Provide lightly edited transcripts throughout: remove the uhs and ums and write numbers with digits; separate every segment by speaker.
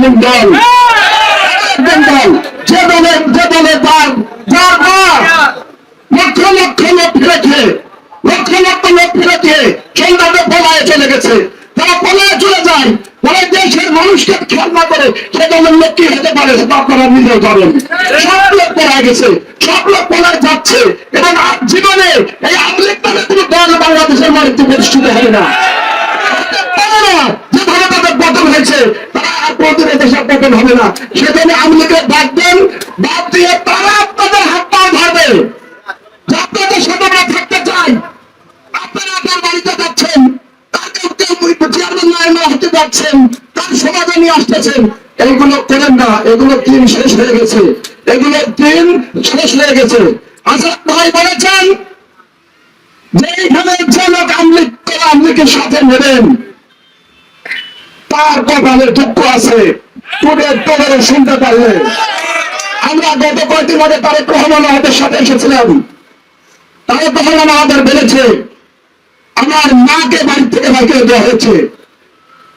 Speaker 1: একজন দল, যে দলে যার লক্ষ লক্ষ লোক ফিরেছে, লক্ষ লক্ষ লোক ফিরেছে, সন্ধ্যাতে পলায় চলে গেছে। তারা পলায় চলে যায়, বলে দেশের মানুষকে খেয়াল না করে সে দলের লোক কি হতে পারে সেটা আপনারা নিজেও জানেন। সব লোক পলায় গেছে, সব লোক পলায় যাচ্ছে, এবং জীবনে এই আওয়ামী লীগ নামে কোনো দল বাংলাদেশের মাটিতে প্রতিষ্ঠিত হয় না। যেভাবে তাদের পতন হয়েছে, তারা আর কোনদিন দেশের পতন হবে না। সেখানে আওয়ামী লীগের বাদ দেন, বাদ দিয়ে তারা আপনাদের হাত পা ধরবে। আপনাদের সাথে আমরা থাকতে চাই। আপনারা আপনার বাড়িতে যাচ্ছেন, হতে যাচ্ছেন, তার সমাধান নিয়ে আসতেছেন, এইগুলো করেন না। এগুলো দিন শেষ হয়ে গেছে, এগুলো দিন শেষ হয়ে গেছে। আজাদ ভাই বলেছেন যে এইখানে যে লোক আওয়ামী লীগের সাথে নেবেন তার কপালে দুঃখ আছে। তোদের শুনতে পারলে আমরা গত কয়েকদিন আগে তারেক রহমান আমাদের সাথে এসেছিলাম। তারেক রহমান আমাদের বলেছে আমার মাকে বাড়ি থেকে বাইরে দেওয়া হয়েছে,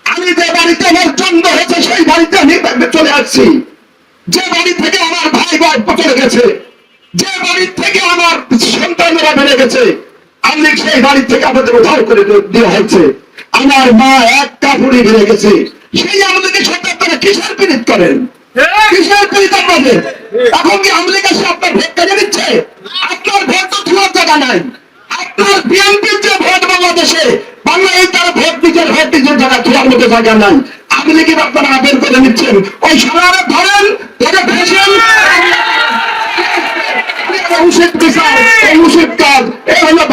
Speaker 1: আমি যে বাড়িতে আমার জন্ম হয়েছে সেই বাড়িতে আমি চলে আসছি, যে বাড়ি থেকে আমার ভাই ভাই চলে গেছে, যে বাড়ি থেকে আমার সন্তানেরা বেড়ে গেছে, আমি সেই বাড়ি থেকে আমাদের উদ্ধার করে দেওয়া হয়েছে। আমার মা এক কাপড়ে বেড়ে গেছে, সেই আমাদেরকে সাথে আপনারা কিসের পীড়িত করেন? কিসের পীড়িত আপনাদের? এখন কি আওয়ামী লীগ এসে আপনার ভোট কেড়ে দিচ্ছে? আপনার ভোট তো খোলার জায়গা নাই। আপনার বিএনপির যে ভোট বাংলাদেশে, বাংলাদেশে তারা ভোট নিজের জায়গা খোলার মতো জায়গা নাই। আওয়ামী লীগের আপনারা আবেদন করে নিচ্ছেন, ওই সরারে ধরেন, ধরে ফেসেন।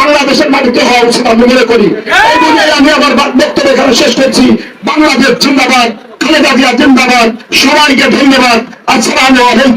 Speaker 1: বাংলাদেশের মাটিতে হওয়া উচিত আমি মনে করি। এই জন্য আমি আমার বক্তব্য এখানে শেষ করছি। বাংলাদেশ জিন্দাবাদ, খালেদা জিয়া জিন্দাবাদ। সবাইকে ধন্যবাদ। আসসালামু আলাইকুম।